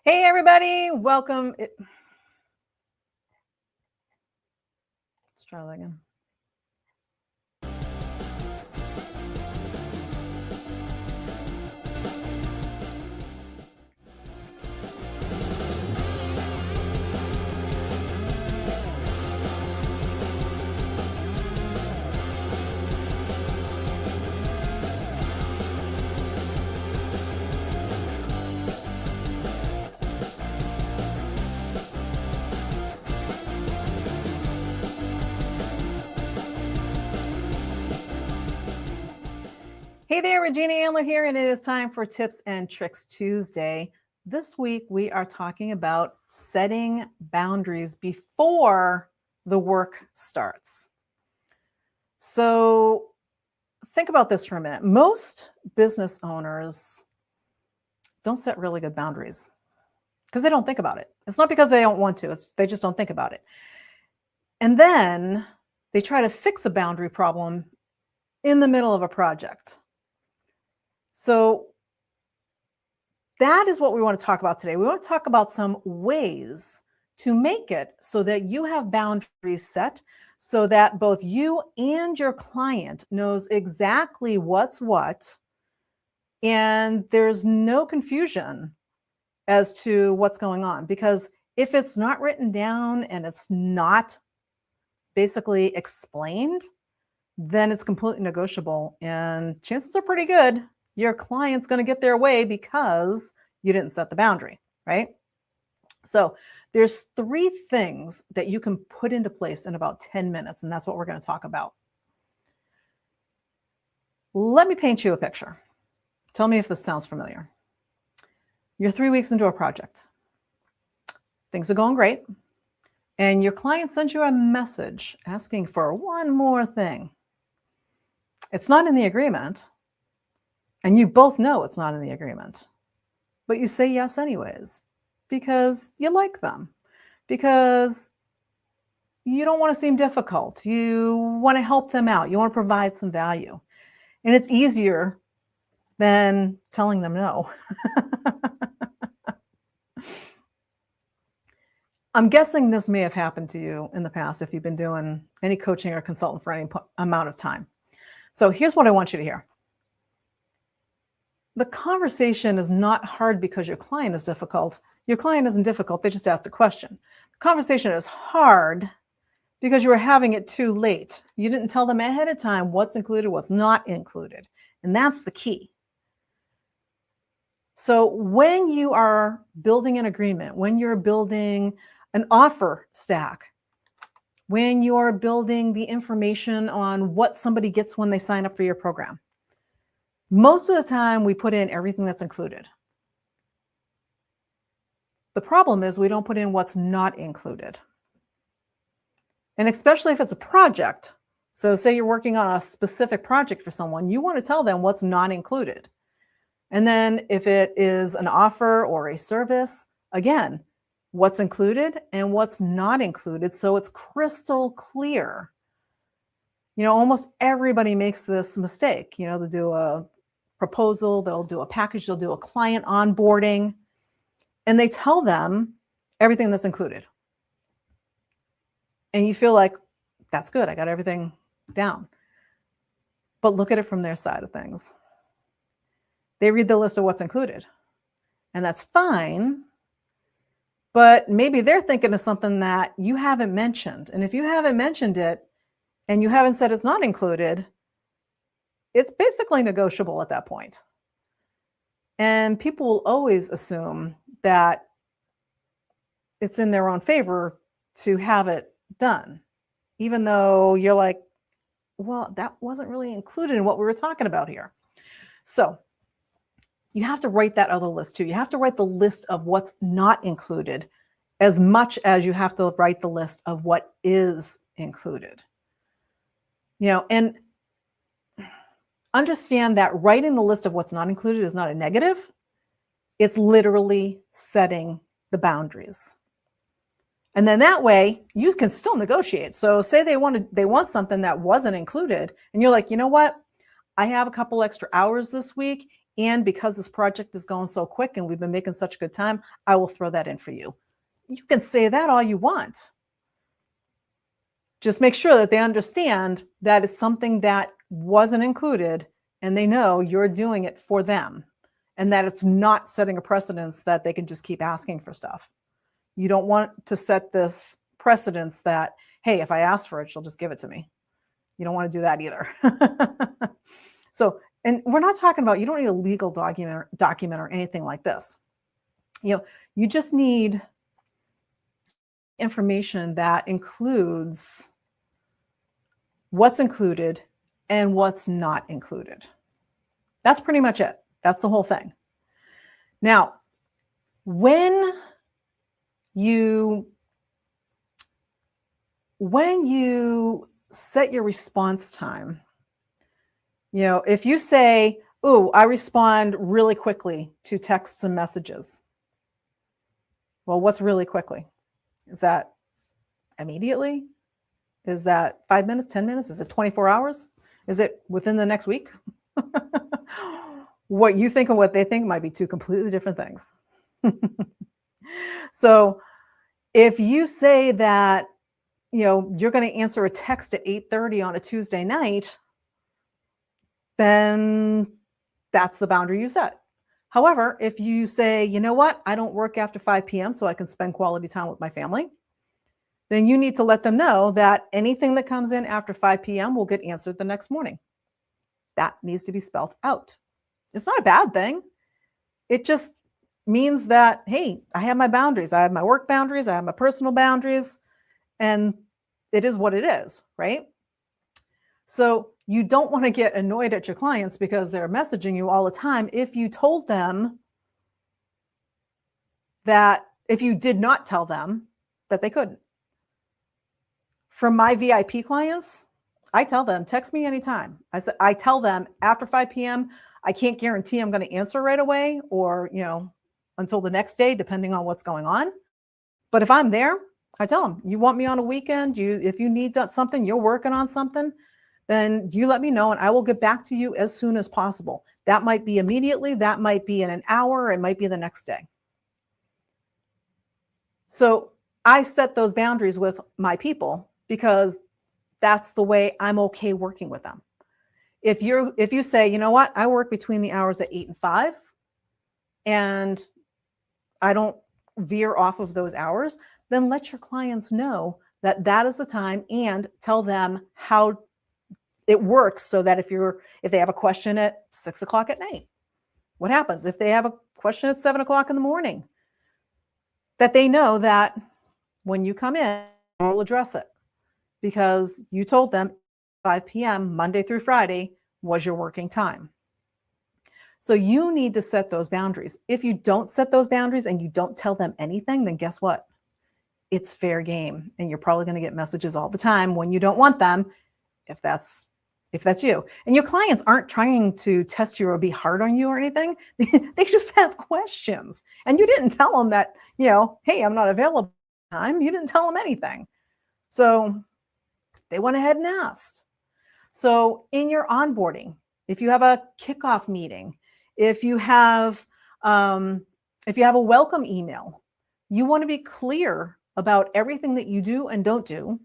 Hey, everybody. Welcome. Let's try that again. Hey there, Regina Andler here, and it is time for Tips and Tricks Tuesday. This week, we are talking about setting boundaries before the work starts. So think about this for a minute. Most business owners don't set really good boundaries because they don't think about it. It's not because they don't want to, they just don't think about it. And then they try to fix a boundary problem in the middle of a project. So that is what we want to talk about today. We want to talk about some ways to make it so that you have boundaries set so that both you and your client knows exactly what's what, and there's no confusion as to what's going on. Because if it's not written down and it's not basically explained, then it's completely negotiable, and chances are pretty good your client's going to get their way because you didn't set the boundary, right? So there's 3 things that you can put into place in about 10 minutes, and that's what we're going to talk about. Let me paint you a picture. Tell me if this sounds familiar. You're 3 weeks into a project. Things are going great, and your client sends you a message asking for one more thing. It's not in the agreement, and you both know it's not in the agreement, but you say yes anyways because you like them, because you don't want to seem difficult. You want to help them out. You want to provide some value. And it's easier than telling them no. I'm guessing this may have happened to you in the past if you've been doing any coaching or consulting for any amount of time. So here's what I want you to hear. The conversation is not hard because your client is difficult. Your client isn't difficult. They just asked a question. The conversation is hard because you were having it too late. You didn't tell them ahead of time what's included, what's not included. And that's the key. So when you are building an agreement, when you're building an offer stack, when you're building the information on what somebody gets when they sign up for your program, most of the time we put in everything that's included. The problem is we don't put in what's not included. And especially if it's a project. So say you're working on a specific project for someone, you want to tell them what's not included. And then if it is an offer or a service, again, what's included and what's not included, so it's crystal clear. You know, almost everybody makes this mistake. You know, they do a proposal, they'll do a package, they'll do a client onboarding, and they tell them everything that's included. And you feel like, that's good, I got everything down. But look at it from their side of things. They read the list of what's included, and that's fine, but maybe they're thinking of something that you haven't mentioned. And if you haven't mentioned it and you haven't said it's not included, it's basically negotiable at that point. And people will always assume that it's in their own favor to have it done, even though you're like, well, that wasn't really included in what we were talking about here. So you have to write that other list too. You have to write the list of what's not included as much as you have to write the list of what is included. You know, and understand that writing the list of what's not included is not a negative. It's literally setting the boundaries. And then that way you can still negotiate. So say they want something that wasn't included, and you're like, you know what? I have a couple extra hours this week, And because this project is going so quick and we've been making such good time, I will throw that in for you. You can say that all you want. Just make sure that they understand that it's something that wasn't included and they know you're doing it for them and that it's not setting a precedence that they can just keep asking for stuff. You don't want to set this precedence that, hey, if I ask for it, she'll just give it to me. You don't want to do that either. So, and we're not talking about, you don't need a legal document or anything like this. You just need information that includes what's included and what's not included. That's pretty much it. That's the whole thing. Now, when you set your response time, if you say, "Ooh, I respond really quickly to texts and messages." Well, what's really quickly? Is that immediately? Is that 5 minutes, 10 minutes? Is it 24 hours? Is it within the next week? What you think and what they think might be two completely different things. So if you say that, you're going to answer a text at 8:30 on a Tuesday night, then that's the boundary you set. However, if you say, you know what, I don't work after 5 p.m. so I can spend quality time with my family, then you need to let them know that anything that comes in after 5 p.m. will get answered the next morning. That needs to be spelled out. It's not a bad thing. It just means that, hey, I have my boundaries. I have my work boundaries. I have my personal boundaries. And it is what it is, right? So you don't want to get annoyed at your clients because they're messaging you all the time if you told them that, if you did not tell them that they couldn't. For my VIP clients, I tell them, text me anytime. I tell them after 5 p.m., I can't guarantee I'm going to answer right away or, until the next day, depending on what's going on. But if I'm there, I tell them, you want me on a weekend? If you need something, you're working on something, then you let me know and I will get back to you as soon as possible. That might be immediately. That might be in an hour. It might be the next day. So I set those boundaries with my people because that's the way I'm okay working with them. If you say, you know what, I work between the hours of 8 and 5 and I don't veer off of those hours, then let your clients know that that is the time and tell them how it works so that if they have a question at 6 o'clock at night, what happens? If they have a question at 7 o'clock in the morning, that they know that when you come in, I'll address it because you told them 5 p.m. Monday through Friday was your working time. So you need to set those boundaries. If you don't set those boundaries and you don't tell them anything, then guess what? It's fair game. And you're probably going to get messages all the time when you don't want them, if that's you. And your clients aren't trying to test you or be hard on you or anything. They just have questions. And you didn't tell them that, hey, I'm not available time. You didn't tell them anything. So they went ahead and asked. So in your onboarding, if you have a kickoff meeting, if you have a welcome email, you want to be clear about everything that you do and don't do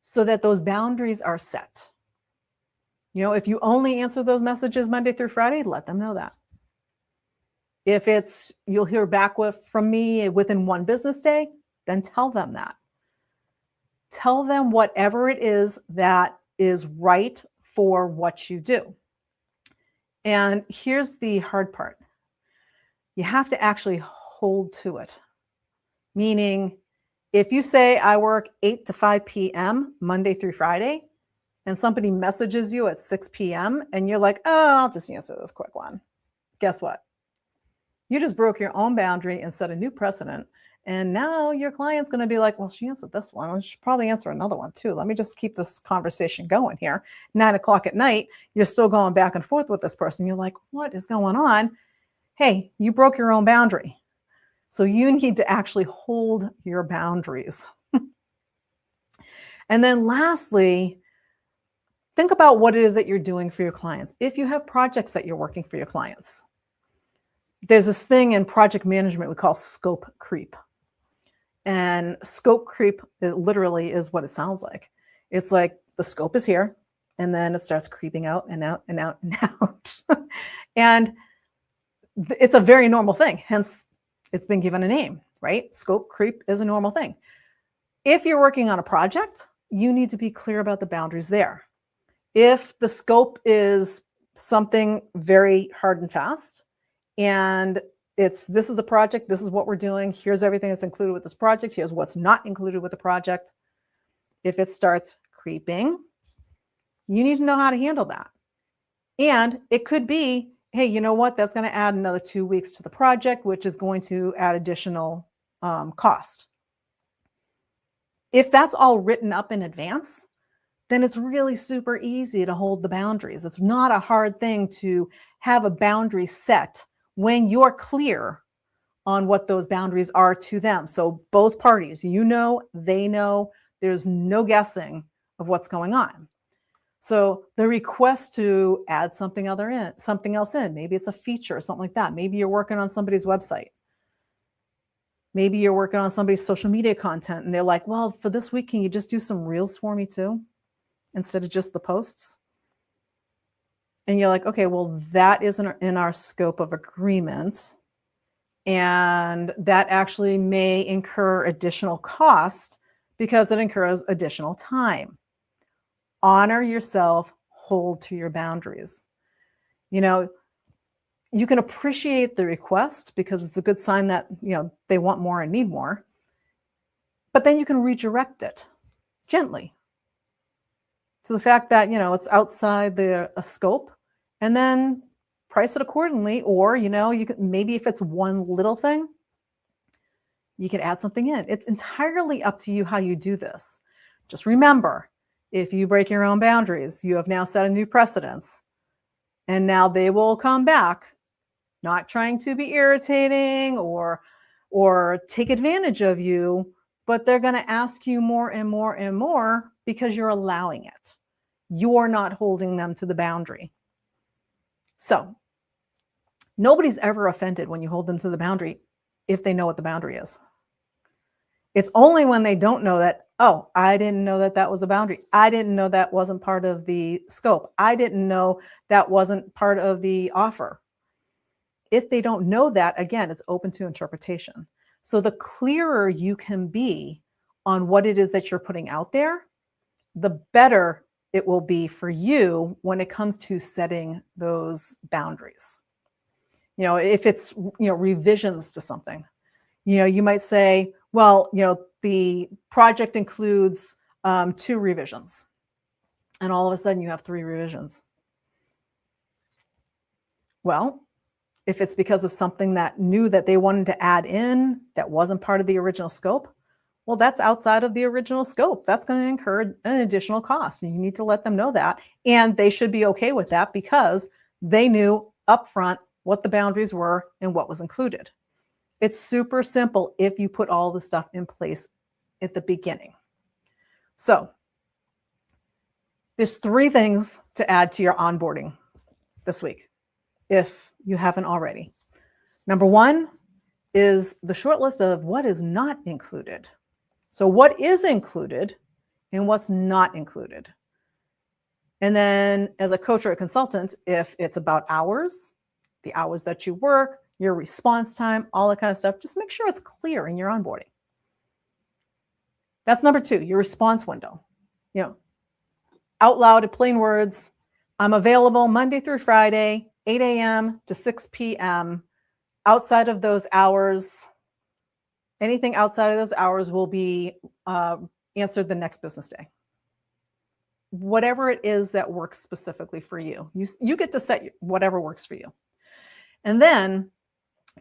so that those boundaries are set. If you only answer those messages Monday through Friday, let them know that. If it's you'll hear back from me within one business day, then tell them that. Tell them whatever it is that is right for what you do. And here's the hard part. You have to actually hold to it. Meaning, if you say I work 8 to 5 p.m. Monday through Friday, and somebody messages you at 6 p.m. and you're like, oh, I'll just answer this quick one. Guess what? You just broke your own boundary and set a new precedent. And now your client's going to be like, well, she answered this one. I should probably answer another one too. Let me just keep this conversation going here. 9 o'clock at night, you're still going back and forth with this person. You're like, what is going on? Hey, you broke your own boundary. So you need to actually hold your boundaries. And then lastly, think about what it is that you're doing for your clients. If you have projects that you're working for your clients, there's this thing in project management we call scope creep. And scope creep, it literally is what it sounds like. It's like the scope is here, and then it starts creeping out and out and out and out. And it's a very normal thing. Hence, it's been given a name, right? Scope creep is a normal thing. If you're working on a project, you need to be clear about the boundaries there. If the scope is something very hard and fast, and this is the project, this is what we're doing, here's everything that's included with this project, here's what's not included with the project. If it starts creeping, you need to know how to handle that. And it could be, hey, you know what, that's going to add another 2 weeks to the project, which is going to add additional cost. If that's all written up in advance, then it's really super easy to hold the boundaries. It's not a hard thing to have a boundary set when you're clear on what those boundaries are to them. So both parties, you know, they know, there's no guessing of what's going on. So the request to add something else in, maybe it's a feature or something like that. Maybe you're working on somebody's website. Maybe you're working on somebody's social media content and they're like, well, for this week, can you just do some reels for me too, instead of just the posts? And you're like, okay, well, that isn't in our scope of agreement. And that actually may incur additional cost because it incurs additional time. Honor yourself, hold to your boundaries. You know, you can appreciate the request because it's a good sign that, you know, they want more and need more. But then you can redirect it gently to the fact that, you know, it's outside the scope, and then price it accordingly. Or, you know, you can, maybe if it's one little thing, you can add something in. It's entirely up to you how you do this. Just remember, if you break your own boundaries, you have now set a new precedence. And now they will come back, not trying to be irritating or take advantage of you, but they're going to ask you more and more and more because you're allowing it. You're not holding them to the boundary. So nobody's ever offended when you hold them to the boundary if they know what the boundary is. It's only when they don't know that, oh, I didn't know that that was a boundary. I didn't know that wasn't part of the scope. I didn't know that wasn't part of the offer. If they don't know that, again, it's open to interpretation. So the clearer you can be on what it is that you're putting out there, the better it will be for you when it comes to setting those boundaries. You know, if it's, you know, revisions to something, you know, you might say, well, you know, the project includes 2 revisions, and all of a sudden you have 3 revisions. Well, if it's because of something that new that they wanted to add in that wasn't part of the original scope, well, that's outside of the original scope. That's going to incur an additional cost. And you need to let them know that. And they should be okay with that because they knew upfront what the boundaries were and what was included. It's super simple if you put all the stuff in place at the beginning. So there's 3 things to add to your onboarding this week, if you haven't already. Number 1 is the short list of what is not included. So what is included and what's not included. And then as a coach or a consultant, if it's about hours, the hours that you work, your response time, all that kind of stuff, just make sure it's clear in your onboarding. That's number 2, your response window. You know, out loud in plain words, I'm available Monday through Friday, 8 a.m. to 6 p.m. Outside of those hours, anything outside of those hours will be answered the next business day. Whatever it is that works specifically for you. You get to set whatever works for you. And then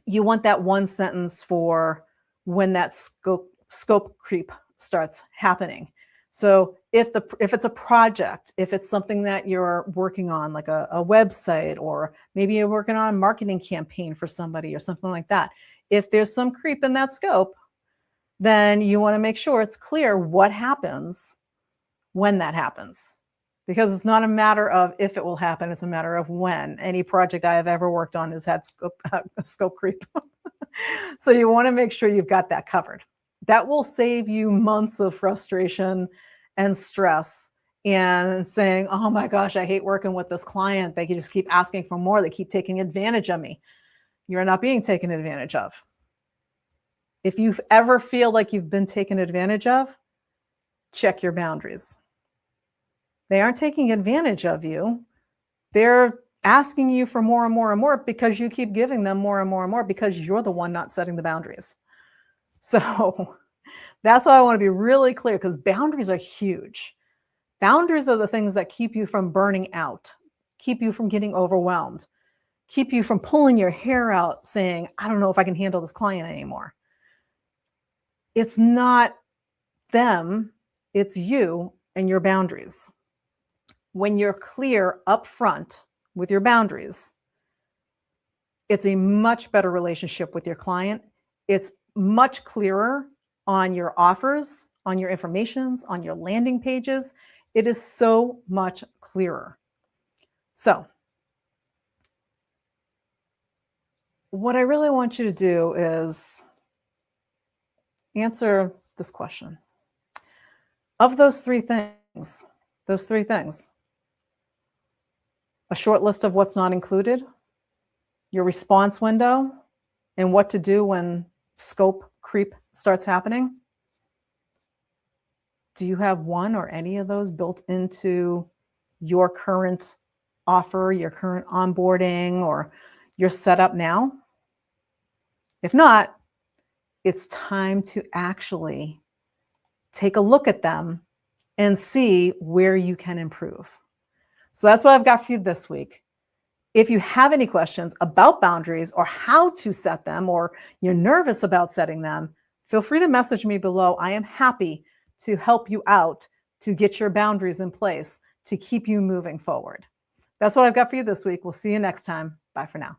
you want that 1 sentence for when that scope creep starts happening. So if it's a project, if it's something that you're working on, like a website, or maybe you're working on a marketing campaign for somebody or something like that, if there's some creep in that scope, then you want to make sure it's clear what happens when that happens. because it's not a matter of if it will happen, it's a matter of when. Any project I have ever worked on has had scope creep. So you want to make sure you've got that covered. That will save you months of frustration and stress and saying, oh my gosh, I hate working with this client. They just keep asking for more. They keep taking advantage of me. You're not being taken advantage of. If you ever feel like you've been taken advantage of, check your boundaries. They aren't taking advantage of you. They're asking you for more and more and more because you keep giving them more and more and more because you're the one not setting the boundaries. So that's why I want to be really clear, because boundaries are huge. Boundaries are the things that keep you from burning out, keep you from getting overwhelmed, keep you from pulling your hair out saying, I don't know if I can handle this client anymore. It's not them, it's you and your boundaries. When you're clear up front with your boundaries, it's a much better relationship with your client. It's much clearer on your offers, on your informations, on your landing pages. It is so much clearer. So what I really want you to do is answer this question. Of those three things, a short list of what's not included, your response window, and what to do when scope creep starts happening. Do you have one or any of those built into your current offer, your current onboarding, or your setup now? If not, it's time to actually take a look at them and see where you can improve. So that's what I've got for you this week. If you have any questions about boundaries or how to set them, or you're nervous about setting them, feel free to message me below. I am happy to help you out to get your boundaries in place to keep you moving forward. That's what I've got for you this week. We'll see you next time. Bye for now.